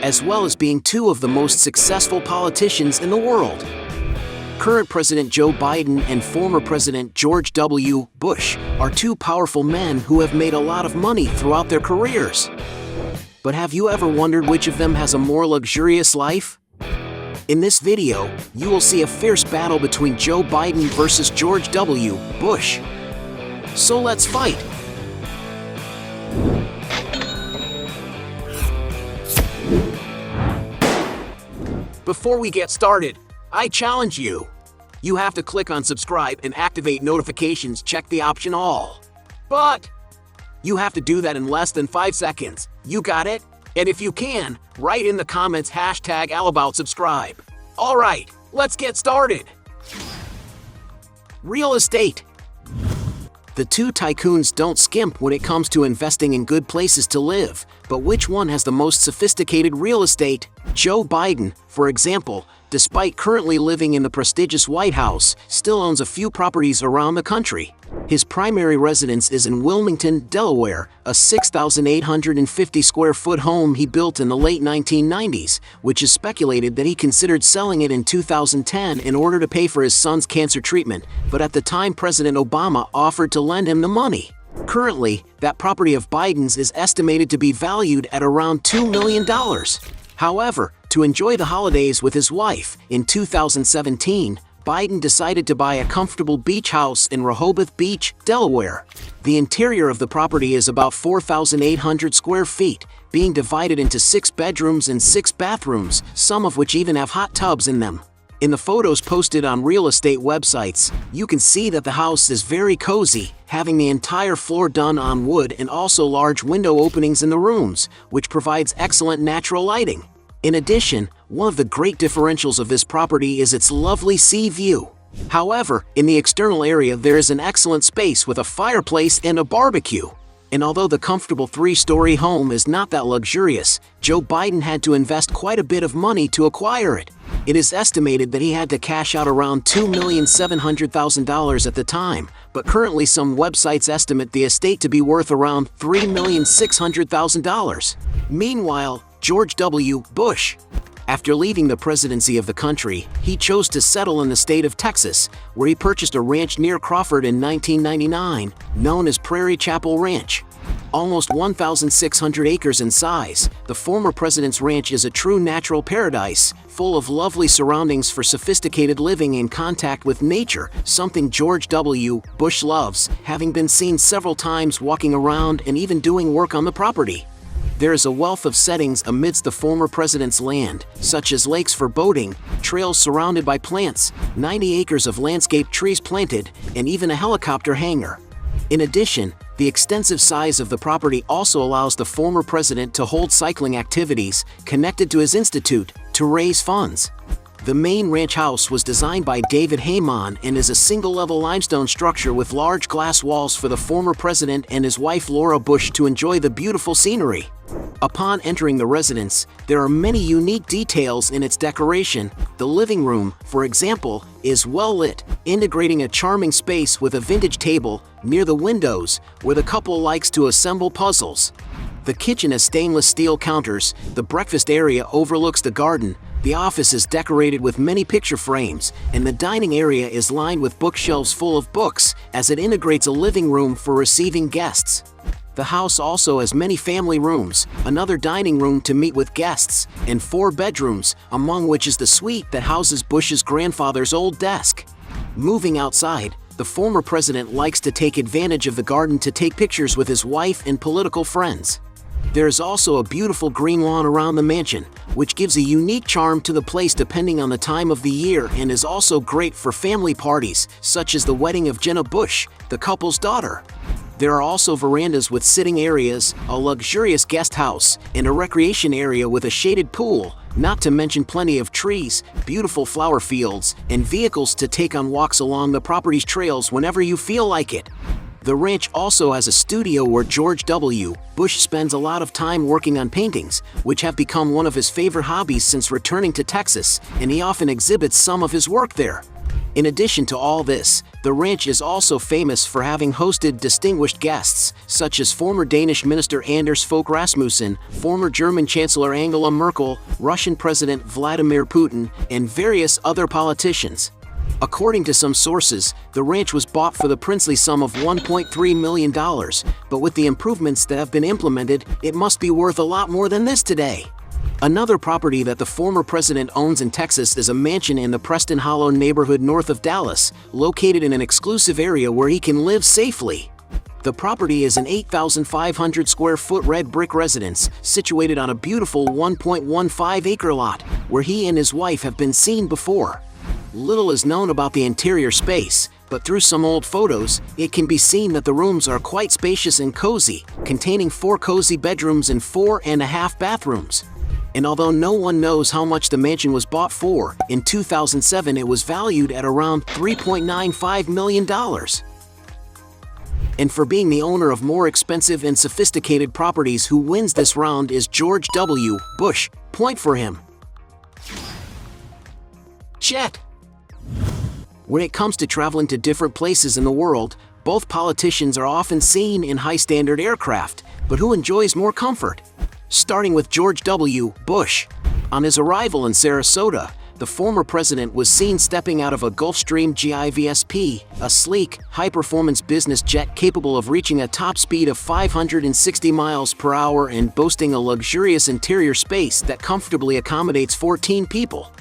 as well as being two of the most successful politicians in the world. Current President Joe Biden and former President George W. Bush are two powerful men who have made a lot of money throughout their careers. But have you ever wondered which of them has a more luxurious life? In this video, you will see a fierce battle between Joe Biden versus George W. Bush. So let's fight! Before we get started, I challenge you. You have to click on subscribe and activate notifications, check the option all. But you have to do that in less than 5 seconds. You got it? And if you can, write in the comments #AllAboutSubscribe. Alright, let's get started. Real estate. The two tycoons don't skimp when it comes to investing in good places to live, but which one has the most sophisticated real estate? Joe Biden, for example, despite currently living in the prestigious White House, still owns a few properties around the country. His primary residence is in Wilmington, Delaware, a 6,850 square foot home he built in the late 1990s, which is speculated that he considered selling it in 2010 in order to pay for his son's cancer treatment, but at the time President Obama offered to lend him the money. Currently, that property of Biden's is estimated to be valued at around $2 million. However, to enjoy the holidays with his wife, in 2017, Biden decided to buy a comfortable beach house in Rehoboth Beach, Delaware. The interior of the property is about 4,800 square feet, being divided into 6 bedrooms and 6 bathrooms, some of which even have hot tubs in them. In the photos posted on real estate websites, you can see that the house is very cozy, having the entire floor done on wood and also large window openings in the rooms, which provides excellent natural lighting. In addition, one of the great differentials of this property is its lovely sea view. However, in the external area there is an excellent space with a fireplace and a barbecue. And although the comfortable 3-story home is not that luxurious, Joe Biden had to invest quite a bit of money to acquire it. It is estimated that he had to cash out around $2,700,000 at the time, but currently some websites estimate the estate to be worth around $3,600,000. Meanwhile, George W. Bush. After leaving the presidency of the country, he chose to settle in the state of Texas, where he purchased a ranch near Crawford in 1999, known as Prairie Chapel Ranch. Almost 1,600 acres in size, the former president's ranch is a true natural paradise, full of lovely surroundings for sophisticated living in contact with nature, something George W. Bush loves, having been seen several times walking around and even doing work on the property. There is a wealth of settings amidst the former president's land, such as lakes for boating, trails surrounded by plants, 90 acres of landscape trees planted, and even a helicopter hangar. In addition, the extensive size of the property also allows the former president to hold cycling activities connected to his institute to raise funds. The main ranch house was designed by David Heyman and is a single-level limestone structure with large glass walls for the former president and his wife Laura Bush to enjoy the beautiful scenery. Upon entering the residence, there are many unique details in its decoration. The living room, for example, is well lit, integrating a charming space with a vintage table near the windows where the couple likes to assemble puzzles. The kitchen has stainless steel counters, the breakfast area overlooks the garden, the office is decorated with many picture frames, and the dining area is lined with bookshelves full of books, as it integrates a living room for receiving guests. The house also has many family rooms, another dining room to meet with guests, and 4 bedrooms, among which is the suite that houses Bush's grandfather's old desk. Moving outside, the former president likes to take advantage of the garden to take pictures with his wife and political friends. There is also a beautiful green lawn around the mansion, which gives a unique charm to the place depending on the time of the year and is also great for family parties, such as the wedding of Jenna Bush, the couple's daughter. There are also verandas with sitting areas, a luxurious guest house, and a recreation area with a shaded pool, not to mention plenty of trees, beautiful flower fields, and vehicles to take on walks along the property's trails whenever you feel like it. The ranch also has a studio where George W. Bush spends a lot of time working on paintings, which have become one of his favorite hobbies since returning to Texas, and he often exhibits some of his work there. In addition to all this, the ranch is also famous for having hosted distinguished guests, such as former Danish Minister Anders Fogh Rasmussen, former German Chancellor Angela Merkel, Russian President Vladimir Putin, and various other politicians. According to some sources, the ranch was bought for the princely sum of $1.3 million, but with the improvements that have been implemented, it must be worth a lot more than this today. Another property that the former president owns in Texas is a mansion in the Preston Hollow neighborhood north of Dallas, located in an exclusive area where he can live safely. The property is an 8,500 square foot red brick residence situated on a beautiful 1.15 acre lot, where he and his wife have been seen before. Little is known about the interior space, but through some old photos, it can be seen that the rooms are quite spacious and cozy, containing 4 cozy bedrooms and 4.5 bathrooms. And although no one knows how much the mansion was bought for, in 2007 it was valued at around $3.95 million. And for being the owner of more expensive and sophisticated properties, who wins this round is George W. Bush. Point for him. Jet. When it comes to traveling to different places in the world, both politicians are often seen in high-standard aircraft, but who enjoys more comfort? Starting with George W. Bush. On his arrival in Sarasota, the former president was seen stepping out of a Gulfstream GIVSP, a sleek, high-performance business jet capable of reaching a top speed of 560 miles per hour and boasting a luxurious interior space that comfortably accommodates 14 people.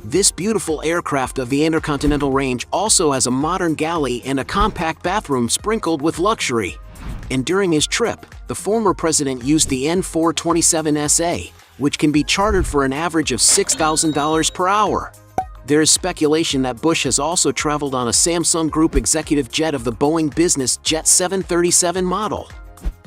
This beautiful aircraft of the Intercontinental Range also has a modern galley and a compact bathroom sprinkled with luxury. And during his trip, the former president used the N427SA, which can be chartered for an average of $6,000 per hour. There is speculation that Bush has also traveled on a Samsung Group executive jet of the Boeing Business Jet 737 model.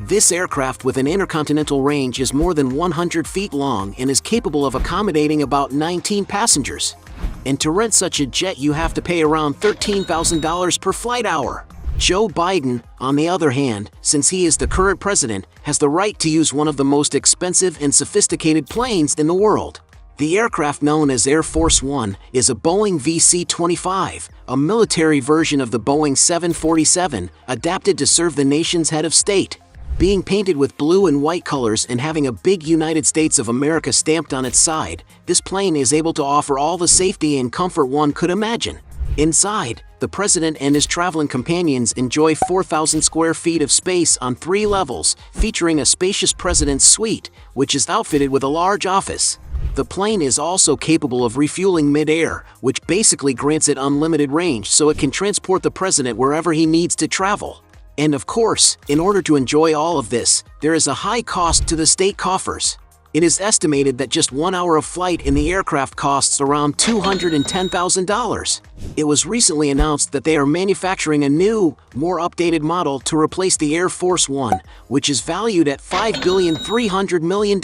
This aircraft with an intercontinental range is more than 100 feet long and is capable of accommodating about 19 passengers. And to rent such a jet you have to pay around $13,000 per flight hour. Joe Biden, on the other hand, since he is the current president, has the right to use one of the most expensive and sophisticated planes in the world. The aircraft, known as Air Force One, is a Boeing VC-25, a military version of the Boeing 747, adapted to serve the nation's head of state. Being painted with blue and white colors and having a big United States of America stamped on its side, this plane is able to offer all the safety and comfort one could imagine. Inside, the president and his traveling companions enjoy 4,000 square feet of space on 3 levels, featuring a spacious president's suite, which is outfitted with a large office. The plane is also capable of refueling mid-air, which basically grants it unlimited range so it can transport the president wherever he needs to travel. And of course, in order to enjoy all of this, there is a high cost to the state coffers. It is estimated that just 1 hour of flight in the aircraft costs around $210,000. It was recently announced that they are manufacturing a new, more updated model to replace the Air Force One, which is valued at $5.3 billion.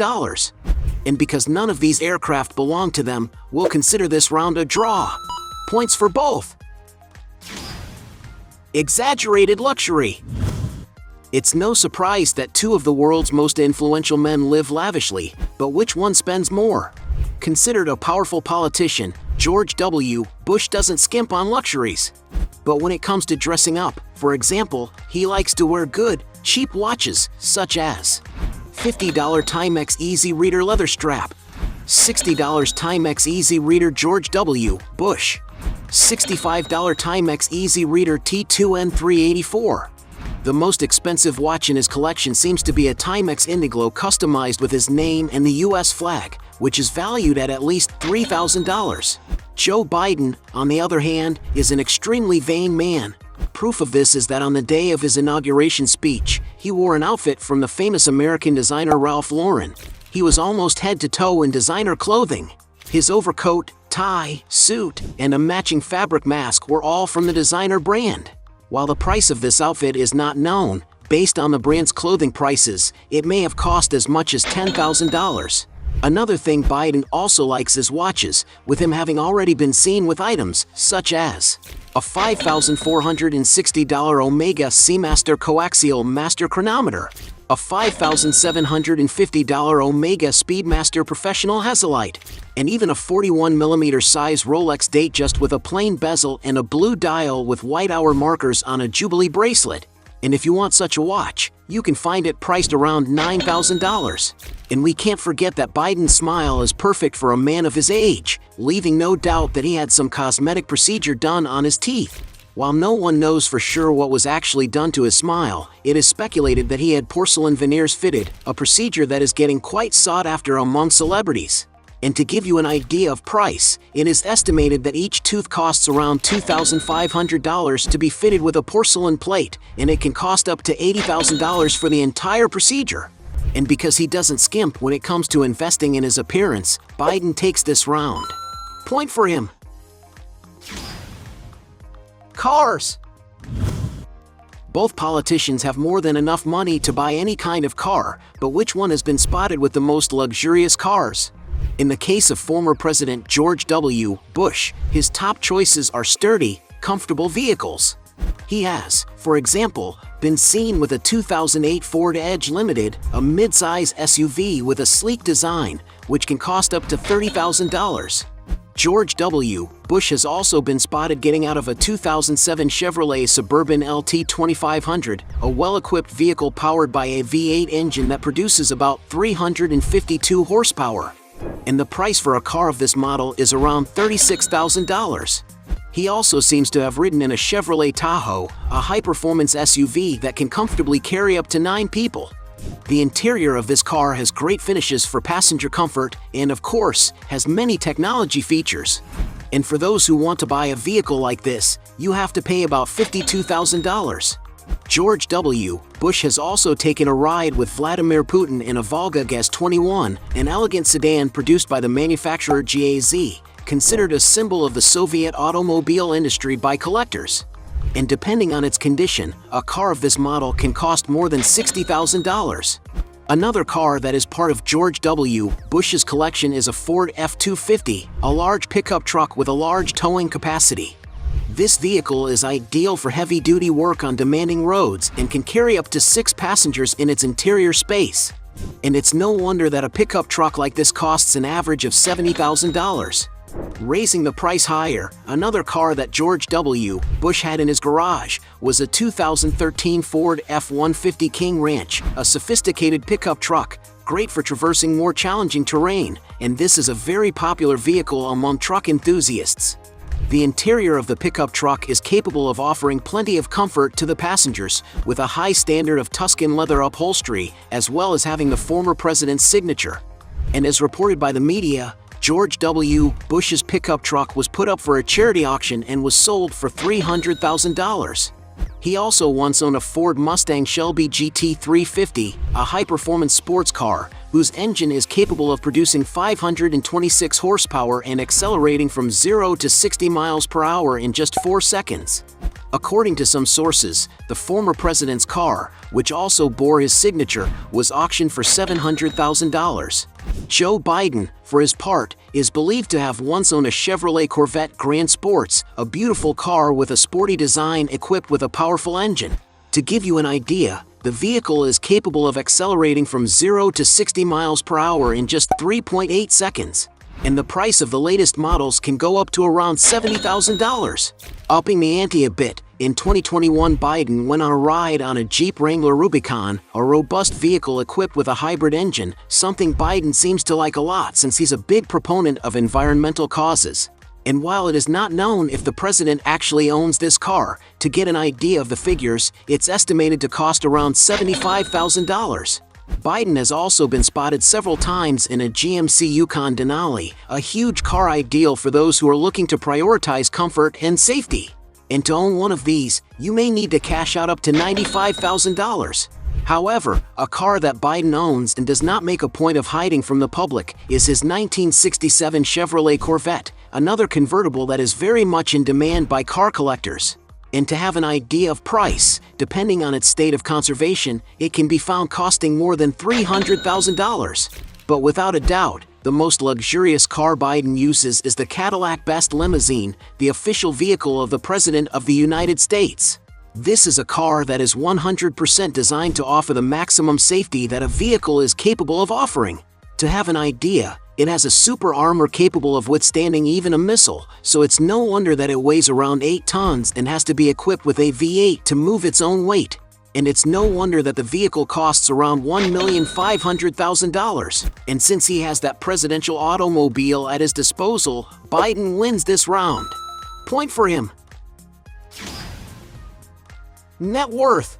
And because none of these aircraft belong to them, we'll consider this round a draw. Points for both. Exaggerated luxury. It's no surprise that 2 of the world's most influential men live lavishly, but which one spends more? Considered a powerful politician, George W. Bush doesn't skimp on luxuries. But when it comes to dressing up, for example, he likes to wear good, cheap watches, such as $50 Timex Easy Reader leather strap, $60 Timex Easy Reader George W. Bush, $65 Timex Easy Reader T2N384. The most expensive watch in his collection seems to be a Timex Indiglo customized with his name and the US flag, which is valued at least $3,000. Joe Biden, on the other hand, is an extremely vain man. Proof of this is that on the day of his inauguration speech, he wore an outfit from the famous American designer Ralph Lauren. He was almost head to toe in designer clothing. His overcoat, tie, suit, and a matching fabric mask were all from the designer brand. While the price of this outfit is not known, based on the brand's clothing prices, it may have cost as much as $10,000. Another thing Biden also likes is watches, with him having already been seen with items such as a $5,460 Omega Seamaster Coaxial Master Chronometer, a $5,750 Omega Speedmaster Professional Hazellite, and even a 41mm size Rolex Datejust with a plain bezel and a blue dial with white hour markers on a Jubilee bracelet. And if you want such a watch, you can find it priced around $9,000. And we can't forget that Biden's smile is perfect for a man of his age, leaving no doubt that he had some cosmetic procedure done on his teeth. While no one knows for sure what was actually done to his smile, it is speculated that he had porcelain veneers fitted, a procedure that is getting quite sought after among celebrities. And to give you an idea of price, it is estimated that each tooth costs around $2,500 to be fitted with a porcelain plate, and it can cost up to $80,000 for the entire procedure. And because he doesn't skimp when it comes to investing in his appearance, Biden takes this round. Point for him. Cars. Both politicians have more than enough money to buy any kind of car, but which one has been spotted with the most luxurious cars? In the case of former President George W. Bush, his top choices are sturdy, comfortable vehicles. He has, for example, been seen with a 2008 Ford Edge Limited, a mid-size SUV with a sleek design, which can cost up to $30,000. George W. Bush has also been spotted getting out of a 2007 Chevrolet Suburban LT 2500, a well-equipped vehicle powered by a V8 engine that produces about 352 horsepower. And the price for a car of this model is around $36,000. He also seems to have ridden in a Chevrolet Tahoe, a high-performance SUV that can comfortably carry up to 9 people. The interior of this car has great finishes for passenger comfort and, of course, has many technology features. And for those who want to buy a vehicle like this, you have to pay about $52,000. George W. Bush has also taken a ride with Vladimir Putin in a Volga Gaz-21, an elegant sedan produced by the manufacturer GAZ, considered a symbol of the Soviet automobile industry by collectors. And depending on its condition, a car of this model can cost more than $60,000. Another car that is part of George W. Bush's collection is a Ford F-250, a large pickup truck with a large towing capacity. This vehicle is ideal for heavy-duty work on demanding roads and can carry up to 6 passengers in its interior space. And it's no wonder that a pickup truck like this costs an average of $70,000. Raising the price higher, another car that George W. Bush had in his garage was a 2013 Ford F-150 King Ranch, a sophisticated pickup truck, great for traversing more challenging terrain, and this is a very popular vehicle among truck enthusiasts. The interior of the pickup truck is capable of offering plenty of comfort to the passengers, with a high standard of Tuscan leather upholstery, as well as having the former president's signature. And as reported by the media, George W. Bush's pickup truck was put up for a charity auction and was sold for $300,000. He also once owned a Ford Mustang Shelby GT350, a high-performance sports car, whose engine is capable of producing 526 horsepower and accelerating from 0 to 60 miles per hour in just 4 seconds. According to some sources, the former president's car, which also bore his signature, was auctioned for $700,000. Joe Biden, for his part, is believed to have once owned a Chevrolet Corvette Grand Sports, a beautiful car with a sporty design equipped with a powerful engine. To give you an idea, the vehicle is capable of accelerating from 0 to 60 miles per hour in just 3.8 seconds. And the price of the latest models can go up to around $70,000. Upping the ante a bit, in 2021 Biden went on a ride on a Jeep Wrangler Rubicon, a robust vehicle equipped with a hybrid engine, something Biden seems to like a lot since he's a big proponent of environmental causes. And while it is not known if the president actually owns this car, to get an idea of the figures, it's estimated to cost around $75,000. Biden has also been spotted several times in a GMC Yukon Denali, a huge car ideal for those who are looking to prioritize comfort and safety. And to own one of these, you may need to cash out up to $95,000. However, a car that Biden owns and does not make a point of hiding from the public is his 1967 Chevrolet Corvette, another convertible that is very much in demand by car collectors. And to have an idea of price, depending on its state of conservation, it can be found costing more than $300,000. But without a doubt, The most luxurious car Biden uses is the Cadillac Best Limousine, the official vehicle of the President of the United States. This is a car that is 100% designed to offer the maximum safety that a vehicle is capable of offering. To have an idea, it has a super armor capable of withstanding even a missile, so it's no wonder that it weighs around 8 tons and has to be equipped with a V8 to move its own weight. And it's no wonder that the vehicle costs around $1,500,000. And since he has that presidential automobile at his disposal, Biden wins this round. Point for him. Net worth.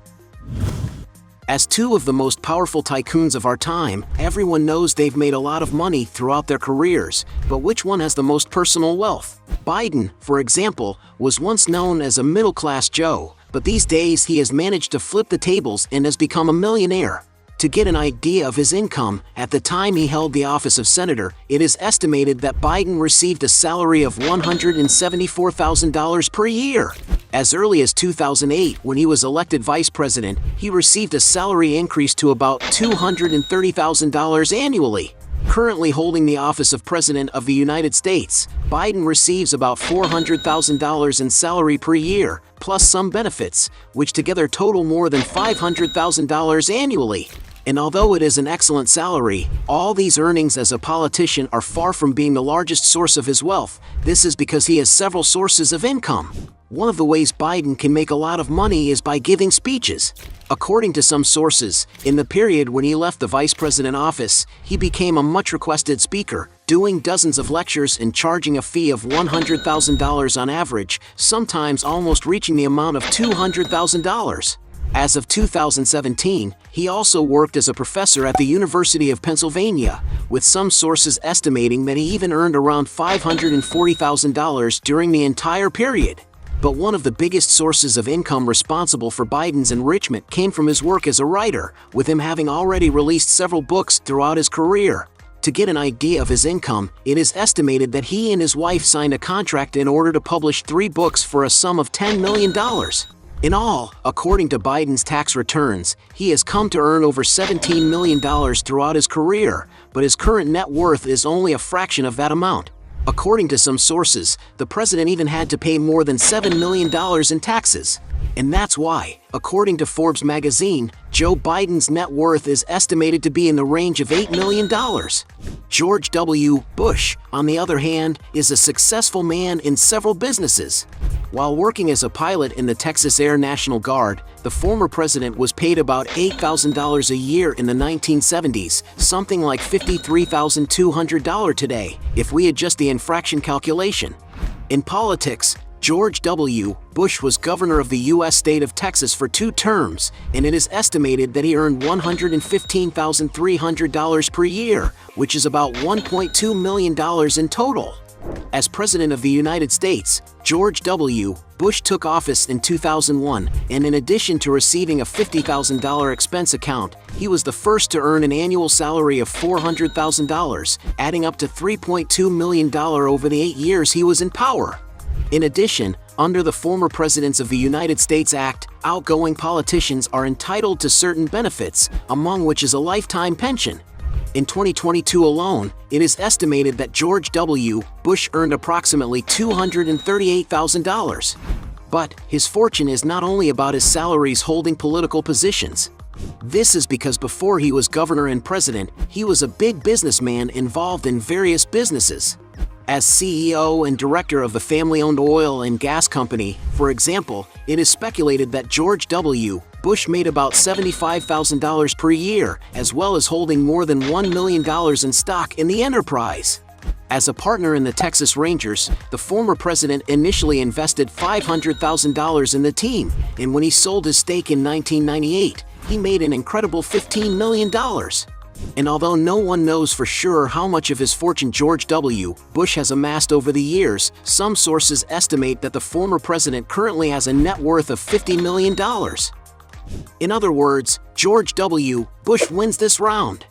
As two of the most powerful tycoons of our time, everyone knows they've made a lot of money throughout their careers, but which one has the most personal wealth? Biden, for example, was once known as a middle-class Joe, but these days he has managed to flip the tables and has become a millionaire. To get an idea of his income, at the time he held the office of senator, it is estimated that Biden received a salary of $174,000 per year. As early as 2008, when he was elected vice president, he received a salary increase to about $230,000 annually. Currently holding the office of President of the United States, Biden receives about $400,000 in salary per year, plus some benefits, which together total more than $500,000 annually. And although it is an excellent salary, all these earnings as a politician are far from being the largest source of his wealth. This is because he has several sources of income. One of the ways Biden can make a lot of money is by giving speeches. According to some sources, in the period when he left the vice president office, he became a much-requested speaker, doing dozens of lectures and charging a fee of $100,000 on average, sometimes almost reaching the amount of $200,000. As of 2017, he also worked as a professor at the University of Pennsylvania, with some sources estimating that he even earned around $540,000 during the entire period. But one of the biggest sources of income responsible for Biden's enrichment came from his work as a writer, with him having already released several books throughout his career. To get an idea of his income, it is estimated that he and his wife signed a contract in order to publish 3 books for a sum of $10 million. In all, according to Biden's tax returns, he has come to earn over $17 million throughout his career, but his current net worth is only a fraction of that amount. According to some sources, the president even had to pay more than $7 million in taxes. And that's why, according to Forbes magazine, Joe Biden's net worth is estimated to be in the range of $8 million. George W. Bush, on the other hand, is a successful man in several businesses. While working as a pilot in the Texas Air National Guard, the former president was paid about $8,000 a year in the 1970s, something like $53,200 today, if we adjust the infraction calculation. In politics, George W. Bush was governor of the U.S. state of Texas for 2 terms, and it is estimated that he earned $115,300 per year, which is about $1.2 million in total. As President of the United States, George W. Bush took office in 2001, and in addition to receiving a $50,000 expense account, he was the first to earn an annual salary of $400,000, adding up to $3.2 million over the 8 years he was in power. In addition, under the Former Presidents of the United States Act, outgoing politicians are entitled to certain benefits, among which is a lifetime pension. In 2022 alone, it is estimated that George W. Bush earned approximately $238,000. But his fortune is not only about his salaries holding political positions. This is because before he was governor and president, he was a big businessman involved in various businesses. As CEO and director of the family-owned oil and gas company, for example, it is speculated that George W. Bush made about $75,000 per year, as well as holding more than $1 million in stock in the enterprise. As a partner in the Texas Rangers, the former president initially invested $500,000 in the team, and when he sold his stake in 1998, he made an incredible $15 million. And although no one knows for sure how much of his fortune George W. Bush has amassed over the years, some sources estimate that the former president currently has a net worth of $50 million. In other words, George W. Bush wins this round.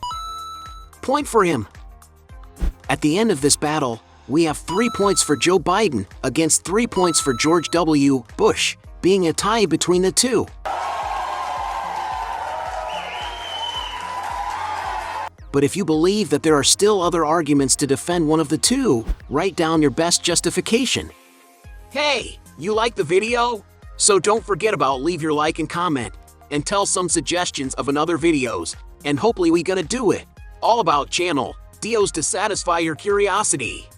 Point for him. At the end of this battle, we have 3 points for Joe Biden against 3 points for George W. Bush, being a tie between the two. But if you believe that there are still other arguments to defend one of the two, write down your best justification. Hey, you like the video? So don't forget about leave your like and comment, and tell some suggestions of another videos, and hopefully we gonna do it. All about channel Dios to satisfy your curiosity.